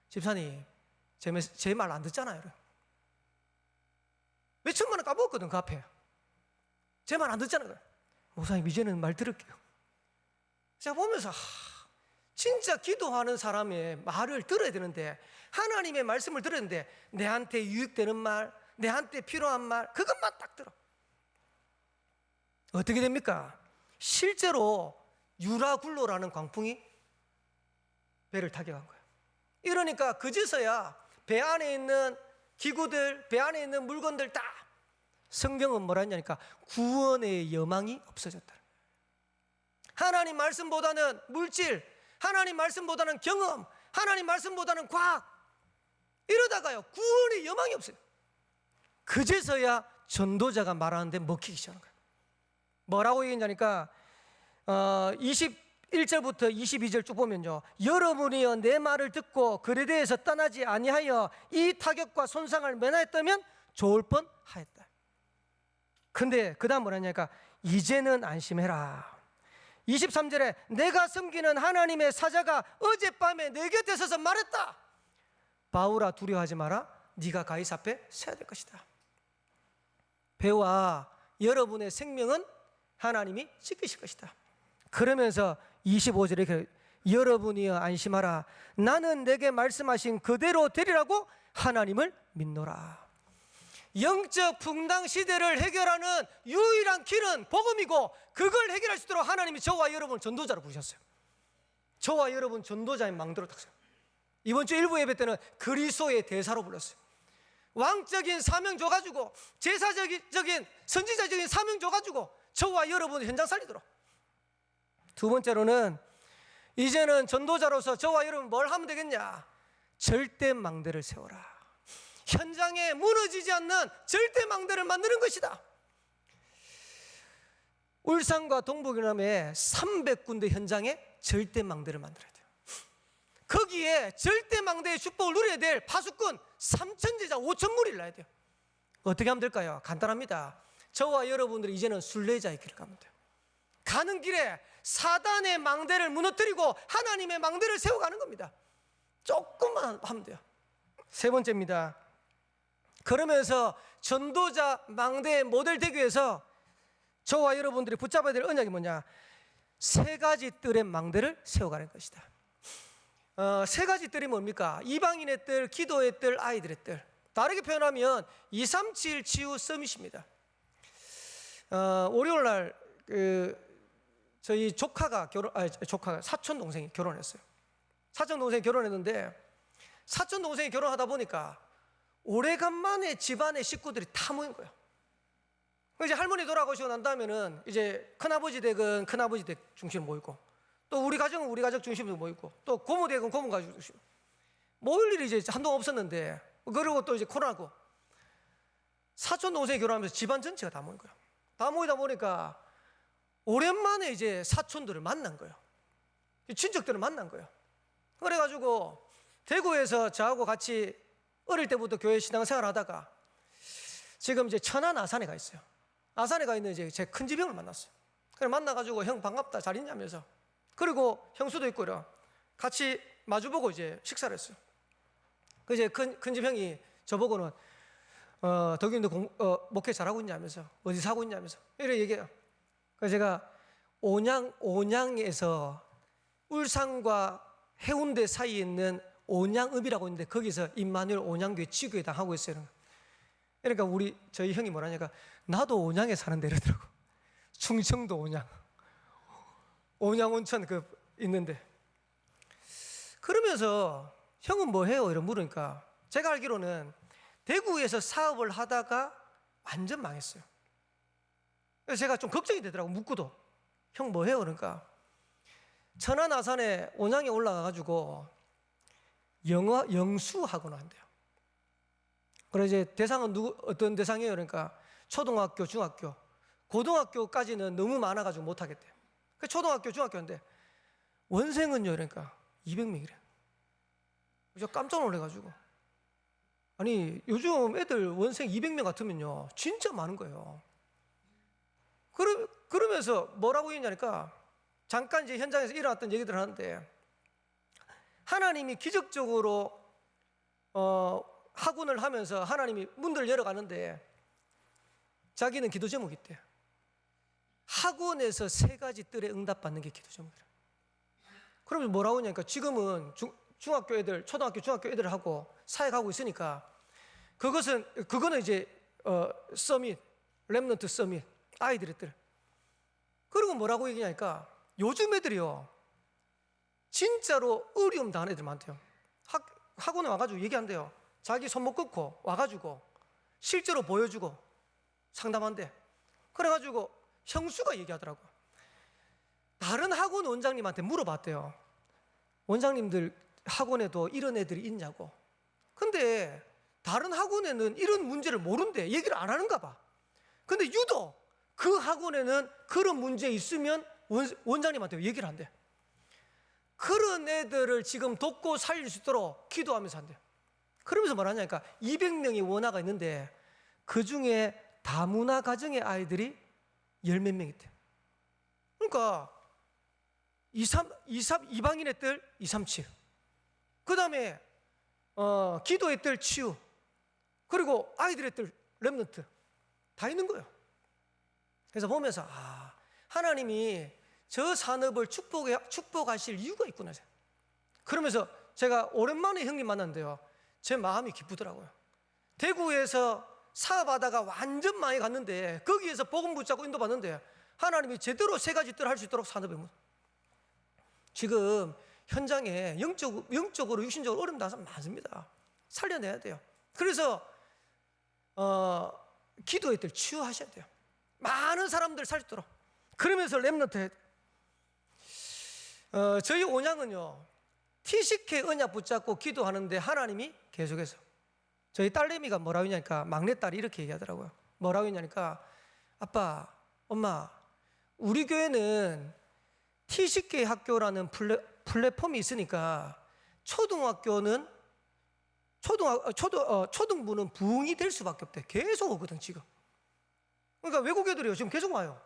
집사님 제 말 안 듣잖아요. 몇천만 원 까먹었거든 그 앞에. 제 말 안 듣잖아요. 목사님 이제는 말 들을게요. 제가 보면서 진짜 기도하는 사람의 말을 들어야 되는데, 하나님의 말씀을 들어야 되는데, 내한테 유익되는 말, 내한테 필요한 말, 그것만 딱 들어. 어떻게 됩니까? 실제로 유라굴로라는 광풍이 배를 타격한 거예요. 이러니까 그제서야 배 안에 있는 기구들, 배 안에 있는 물건들 다, 성경은 뭐라 했냐니까 구원의 여망이 없어졌다. 하나님 말씀보다는 물질, 하나님 말씀보다는 경험, 하나님 말씀보다는 과학, 이러다가요 구원의 여망이 없어요. 그제서야 전도자가 말하는데 먹히기 시작하는 거예요. 뭐라고 얘기했냐니까 21절부터 22절 쭉 보면요, 여러분이여 내 말을 듣고 그에 대해서 떠나지 아니하여 이 타격과 손상을 면하였다면 좋을 뻔하였다. 근데 그 다음 뭐라 하냐니까 이제는 안심해라. 23절에 내가 섬기는 하나님의 사자가 어젯밤에 내 곁에 서서 말했다. 바울아 두려워하지 마라. 네가 가이사 앞에 서야 될 것이다. 배와 여러분의 생명은 하나님이 지키실 것이다. 그러면서 25절에 이렇게 여러분이여 안심하라. 나는 내게 말씀하신 그대로 되리라고 하나님을 믿노라. 영적 풍당 시대를 해결하는 유일한 길은 복음이고, 그걸 해결할 수 있도록 하나님이 저와 여러분을 전도자로 부르셨어요. 저와 여러분 전도자의 망대로 탁세요. 이번 주 일부 예배 때는 그리스도의 대사로 불렀어요. 왕적인 사명 줘가지고, 제사적인 선지자적인 사명 줘가지고 저와 여러분을 현장 살리도록. 두 번째로는 이제는 전도자로서 저와 여러분 뭘 하면 되겠냐? 절대 망대를 세워라. 현장에 무너지지 않는 절대 망대를 만드는 것이다. 울산과 동북이남에 300군데 현장에 절대 망대를 만들어야 돼요. 거기에 절대 망대의 축복을 누려야 될 파수꾼 3,000제자 5,000무리를 놔야 돼요. 어떻게 하면 될까요? 간단합니다. 저와 여러분들이 이제는 순례자의 길을 가면 돼요. 가는 길에 사단의 망대를 무너뜨리고 하나님의 망대를 세워가는 겁니다. 조금만 하면 돼요. 세 번째입니다. 그러면서 전도자 망대의 모델 되기 위해서 저와 여러분들이 붙잡아야 될 언약이 뭐냐? 세 가지 뜰의 망대를 세워가는 것이다. 세 가지 뜰이 뭡니까? 이방인의 뜰, 기도의 뜰, 아이들의 뜰. 다르게 표현하면 237 치유 서밋입니다. 월요일 날 저희 사촌 동생이 결혼했어요. 사촌 동생이 결혼했는데, 사촌 동생이 결혼하다 보니까 오래간만에 집안의 식구들이 다 모인 거예요. 이제 할머니 돌아가시고 난 다음에는 이제 큰아버지 댁은 큰아버지 댁 중심으로 모이고, 또 우리 가정은 우리 가족 중심으로 모이고, 또 고모 댁은 고모 가족 중심으로 모일 일이 이제 한동안 없었는데, 그리고 또 이제 코로나고 사촌 동생이 결혼하면서 집안 전체가 다 모인 거예요. 다 모이다 보니까 오랜만에 이제 사촌들을 만난 거예요. 친척들을 만난 거예요. 그래가지고 대구에서 저하고 같이 어릴 때부터 교회 신앙생활 하다가 지금 이제 천안 아산에 가 있어요. 아산에 가 있는 이제 제 큰 지병을 만났어요. 그래 만나가지고 형 반갑다 잘 있냐면서 그리고 형수도 있고 이래. 같이 마주보고 이제 식사를 했어요. 그 이제 큰 집 형이 저보고는 덕윤도 목회 잘하고 있냐면서 어디 사고 있냐면서 이래 얘기해요. 그래서 제가 온양에서 울산과 해운대 사이에 있는 온양읍이라고 있는데 거기서 임마누엘 온양교회 지교회당 하고 있어요. 그러니까 저희 형이 뭐라니까 나도 온양에 사는데 이러더라고. 충청도 온양 온천 있는데 그러면서 형은 뭐 해요? 이런 물으니까 제가 알기로는 대구에서 사업을 하다가 완전 망했어요. 그래서 제가 좀 걱정이 되더라고. 묻고도 형 뭐 해요? 그러니까 천안 아산에 온양에 올라가가지고 영수 학원을 한대요. 그래서 이제 대상은 어떤 대상이에요? 그러니까 초등학교, 중학교, 고등학교까지는 너무 많아가지고 못하겠대요. 그 초등학교, 중학교인데 원생은요, 그러니까 200명이래. 저 깜짝 놀래가지고 아니 요즘 애들 원생 200명 같으면요 진짜 많은 거예요. 그러면서 뭐라고 했냐니까 잠깐 이제 현장에서 일어났던 얘기들을 하는데 하나님이 기적적으로 학원을 하면서 하나님이 문들을 열어가는데 자기는 기도 제목이 있대. 학원에서 3가지 뜰에 응답받는 게 기도 제목이래. 그러면 뭐라고 하냐니까 지금은 중학교 애들, 초등학교, 중학교 애들하고 사역하고 있으니까 그거는 이제 서밋, 렘넌트 서밋, 아이들의 뜰. 그리고 뭐라고 얘기하니까 요즘 애들이요 진짜로 어려움 당하는 애들 많대요. 학원에 와가지고 얘기한대요. 자기 손목 꺾고 와가지고 실제로 보여주고 상담한대. 그래가지고 형수가 얘기하더라고. 다른 학원 원장님한테 물어봤대요. 원장님들 학원에도 이런 애들이 있냐고. 근데 다른 학원에는 이런 문제를 모른대. 얘기를 안 하는가 봐. 근데 유독 그 학원에는 그런 문제 있으면 원장님한테 얘기를 한대. 그런 애들을 지금 돕고 살릴 수 있도록 기도하면서 한대. 그러면서 뭐라냐니까 200명이 원화가 있는데 그 중에 다문화 가정의 아이들이 10몇 명 있대. 그러니까 2방인의 뜰 237. 그 다음에 기도의 뜰 치유. 그리고 아이들의 뜰 렘넌트 다 있는 거예요. 그래서 보면서 하나님이 저 산업을 축복하실 이유가 있구나. 그러면서 제가 오랜만에 형님 만났는데요 제 마음이 기쁘더라고요. 대구에서 사업하다가 완전 많이 갔는데 거기에서 복음 붙잡고 인도받는데 하나님이 제대로 3가지 뜰 할 수 있도록 산업에 지금 현장에 영적으로 육신적으로 어려움 당한 사람 많습니다. 살려내야 돼요. 그래서 기도의 뜰 치유하셔야 돼요. 많은 사람들 살 수 있도록. 그러면서 렘넌트 해야 돼요. 저희 온양은요 TCK 언약 붙잡고 기도하는데 하나님이 계속해서 저희 딸내미가 뭐라고 했냐니까 막내딸이 이렇게 얘기하더라고요. 뭐라고 했냐니까 아빠, 엄마 우리 교회는 TCK 학교라는 플랫폼이 있으니까 초등부는 부흥이 될 수밖에 없대. 계속 오거든 지금. 그러니까 외국 애들이요 지금 계속 와요.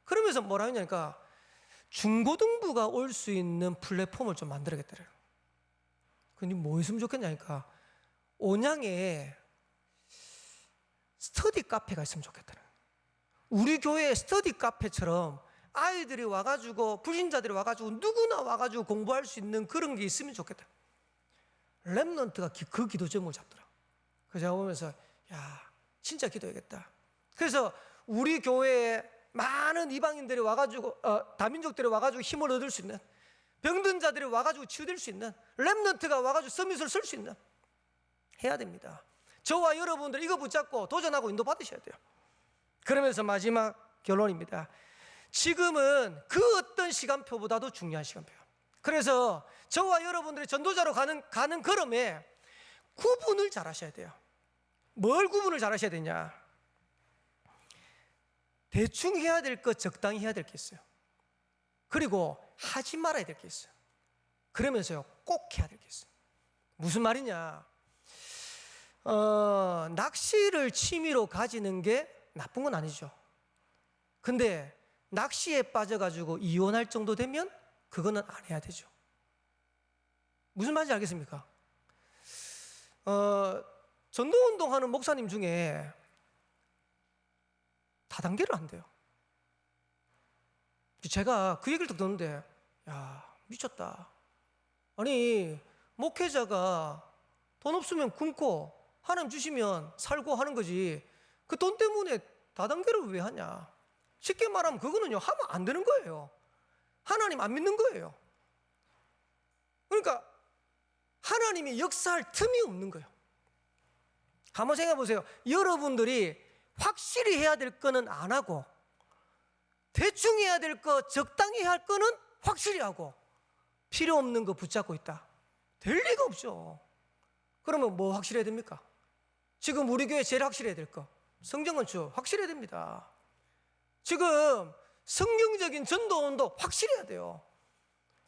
그러면서 뭐라 하냐니까 중고등부가 올 수 있는 플랫폼을 좀 만들어야겠더래요. 근데 뭐 있으면 좋겠냐니까 온양에 스터디 카페가 있으면 좋겠더래요. 우리 교회 스터디 카페처럼 아이들이 와가지고 불신자들이 와가지고 누구나 와가지고 공부할 수 있는 그런 게 있으면 좋겠다. 렘넌트가 그 기도 제목을 잡더라. 그래서 제가 보면서 야 진짜 기도해야겠다. 그래서 우리 교회에 많은 이방인들이 와가지고 다민족들이 와가지고 힘을 얻을 수 있는 병든 자들이 와가지고 치유될 수 있는 렘넌트가 와가지고 서밋을 쓸 수 있는 해야 됩니다. 저와 여러분들 이거 붙잡고 도전하고 인도 받으셔야 돼요. 그러면서 마지막 결론입니다. 지금은 그 어떤 시간표보다도 중요한 시간표예요. 그래서 저와 여러분들이 전도자로 가는 걸음에 구분을 잘 하셔야 돼요. 뭘 구분을 잘 하셔야 되냐? 대충 해야 될 것 적당히 해야 될 게 있어요. 그리고 하지 말아야 될 게 있어요. 그러면서요 꼭 해야 될 게 있어요. 무슨 말이냐? 낚시를 취미로 가지는 게 나쁜 건 아니죠. 근데 낚시에 빠져가지고 이혼할 정도 되면 그거는 안 해야 되죠. 무슨 말인지 알겠습니까? 전도운동하는 목사님 중에 다단계를 한대요. 제가 그 얘기를 듣는데 야, 미쳤다. 아니, 목회자가 돈 없으면 굶고 하나님 주시면 살고 하는 거지, 그 돈 때문에 다단계를 왜 하냐. 쉽게 말하면 그거는요, 하면 안 되는 거예요. 하나님 안 믿는 거예요. 그러니까 하나님이 역사할 틈이 없는 거예요. 한번 생각해 보세요. 여러분들이 확실히 해야 될 거는 안 하고, 대충 해야 될 거, 적당히 할 거는 확실히 하고, 필요 없는 거 붙잡고 있다. 될 리가 없죠. 그러면 뭐 확실해야 됩니까? 지금 우리 교회 제일 확실해야 될 거, 성경건축 확실해야 됩니다. 지금 성경적인 전도원도 확실해야 돼요.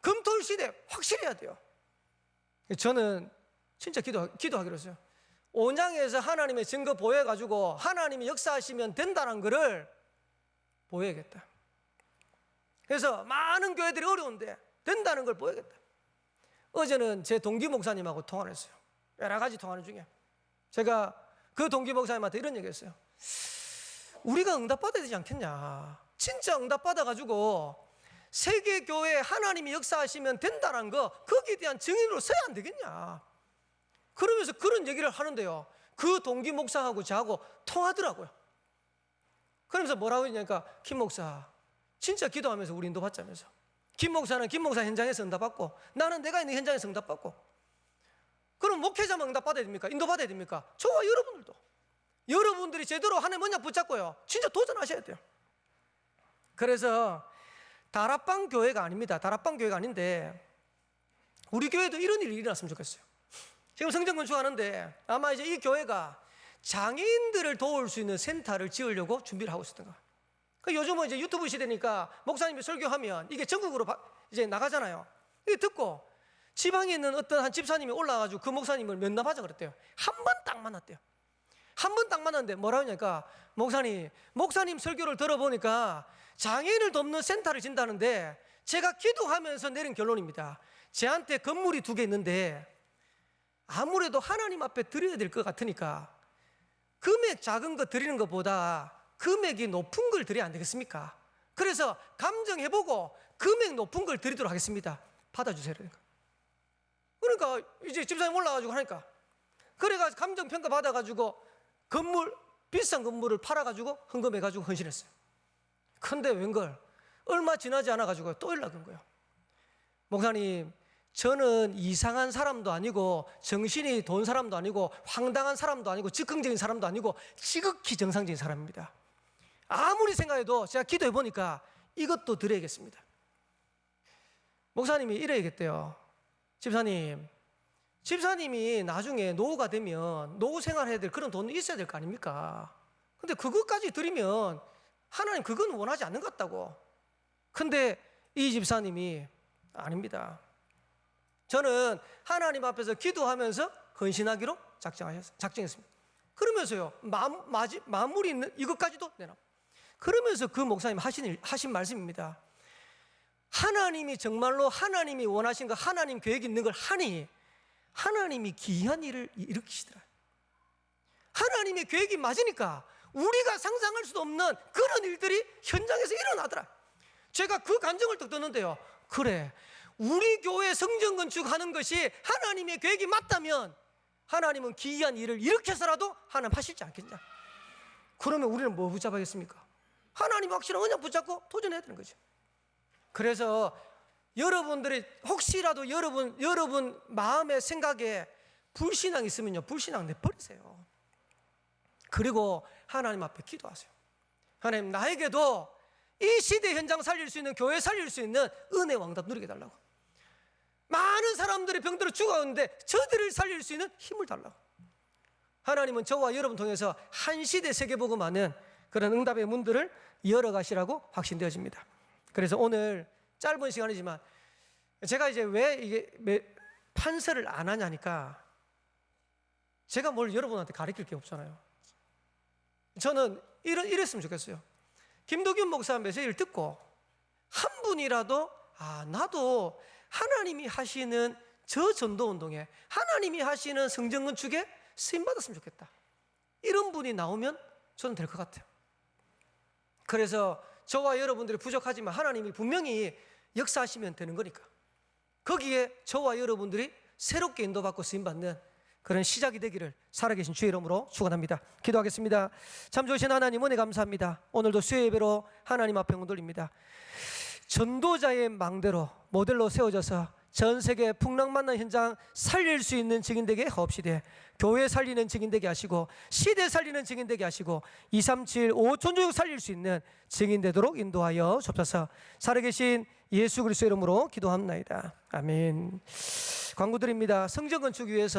금토일 시대 확실해야 돼요. 저는 진짜 기도하기로 했어요. 온양에서 하나님의 증거 보여가지고 하나님이 역사하시면 된다는 것을 보여야겠다. 그래서 많은 교회들이 어려운데 된다는 걸 보여야겠다. 어제는 제 동기 목사님하고 통화를 했어요. 여러 가지 통화를 중에 제가 그 동기 목사님한테 이런 얘기 했어요. 우리가 응답받아야 되지 않겠냐. 진짜 응답받아가지고 세계교회 하나님이 역사하시면 된다는 거, 거기에 대한 증인으로 서야 안 되겠냐. 그러면서 그런 얘기를 하는데요, 그 동기 목사하고 저하고 통하더라고요. 그러면서 뭐라고 했냐니까, 김 목사 진짜 기도하면서 우리 인도받자면서, 김 목사는 김 목사 현장에서 응답받고 나는 내가 있는 현장에서 응답받고, 그럼 목회자만 응답받아야 됩니까? 인도받아야 됩니까? 저와 여러분들도, 여러분들이 제대로 하나님 언약 붙잡고요, 진짜 도전하셔야 돼요. 그래서 다락방 교회가 아닙니다. 다락방 교회가 아닌데 우리 교회도 이런 일이 일어났으면 좋겠어요. 지금 성전 건축하는데 아마 이제 이 교회가 장애인들을 도울 수 있는 센터를 지으려고 준비를 하고 있었던 거예요. 요즘은 이제 유튜브 시대니까 목사님이 설교하면 이게 전국으로 이제 나가잖아요. 이게 듣고 지방에 있는 어떤 한 집사님이 올라와가지고 그 목사님을 면담하자 그랬대요. 한 번 딱 만났대요. 한 번 딱 만났는데 뭐라고 하냐니까, 목사님 설교를 들어보니까 장애인을 돕는 센터를 진다는데 제가 기도하면서 내린 결론입니다. 제한테 건물이 2개 있는데 아무래도 하나님 앞에 드려야 될 것 같으니까 금액 작은 거 드리는 것보다 금액이 높은 걸 드려야 안 되겠습니까? 그래서 감정해보고 금액 높은 걸 드리도록 하겠습니다. 받아주세요. 그러니까 이제 집사님 올라가지고 하니까, 그래가지고 감정평가 받아가지고 비싼 건물을 팔아가지고 헌금해가지고 헌신했어요. 근데 웬걸 얼마 지나지 않아가지고 또 연락이 온 거예요. 목사님, 저는 이상한 사람도 아니고 정신이 돈 사람도 아니고 황당한 사람도 아니고 즉흥적인 사람도 아니고 지극히 정상적인 사람입니다. 아무리 생각해도 제가 기도해 보니까 이것도 드려야겠습니다. 목사님이 이래야겠대요. 집사님이 나중에 노후가 되면 노후 생활해야 될 그런 돈이 있어야 될 거 아닙니까? 근데 그것까지 드리면 하나님 그건 원하지 않는 것 같다고. 근데 이 집사님이 아닙니다. 저는 하나님 앞에서 기도하면서 헌신하기로 작정했습니다. 그러면서요, 마무리 있는 이것까지도 내놔. 그러면서 그 목사님 하신 말씀입니다. 하나님이 정말로 하나님이 원하신 거, 하나님 계획이 있는 걸 하니 하나님이 기이한 일을 일으키시더라. 하나님의 계획이 맞으니까 우리가 상상할 수도 없는 그런 일들이 현장에서 일어나더라. 제가 그 간증을 딱 듣는데요, 그래, 우리 교회 성전 건축하는 것이 하나님의 계획이 맞다면 하나님은 기이한 일을 일으켜서라도 하나님 하실지 않겠냐. 그러면 우리는 뭐 붙잡아야겠습니까? 하나님 확실한 언약 붙잡고 도전해야 되는 거죠. 그래서 여러분들이 혹시라도 여러분 마음의 생각에 불신앙이 있으면요, 불신앙 내버리세요. 그리고 하나님 앞에 기도하세요. 하나님, 나에게도 이 시대 현장 살릴 수 있는, 교회 살릴 수 있는 은혜 왕답 누리게 달라고. 많은 사람들이 병들어 죽어가는데 저들을 살릴 수 있는 힘을 달라고. 하나님은 저와 여러분 통해서 한 시대 세계복음하는 그런 응답의 문들을 열어가시라고 확신되어집니다. 그래서 오늘 짧은 시간이지만 제가 이제 왜 이게 판서를 안 하냐니까, 제가 뭘 여러분한테 가르칠 게 없잖아요. 저는 이랬으면 좋겠어요. 김도균 목사 메시지를 듣고 한 분이라도 나도 하나님이 하시는 저 전도운동에, 하나님이 하시는 성전 건축에 쓰임받았으면 좋겠다, 이런 분이 나오면 저는 될 것 같아요. 그래서 저와 여러분들이 부족하지만 하나님이 분명히 역사하시면 되는 거니까, 거기에 저와 여러분들이 새롭게 인도받고 쓰임받는 그런 시작이 되기를 살아계신 주의 이름으로 축원합니다. 기도하겠습니다. 참 좋으신 하나님, 은혜 감사합니다. 오늘도 수요 예배로 하나님 앞에 영혼 돌립니다. 전도자의 망대로 모델로 세워져서 전 세계 풍랑만난 현장 살릴 수 있는 증인 되게 하옵시되, 교회 살리는 증인 되게 하시고, 시대 살리는 증인 되게 하시고, 237 5천조국 살릴 수 있는 증인 되도록 인도하여 주옵소서. 살아계신 예수 그리스도 이름으로 기도합나이다. 아멘. 광고 드립니다. 성전 건축 위해서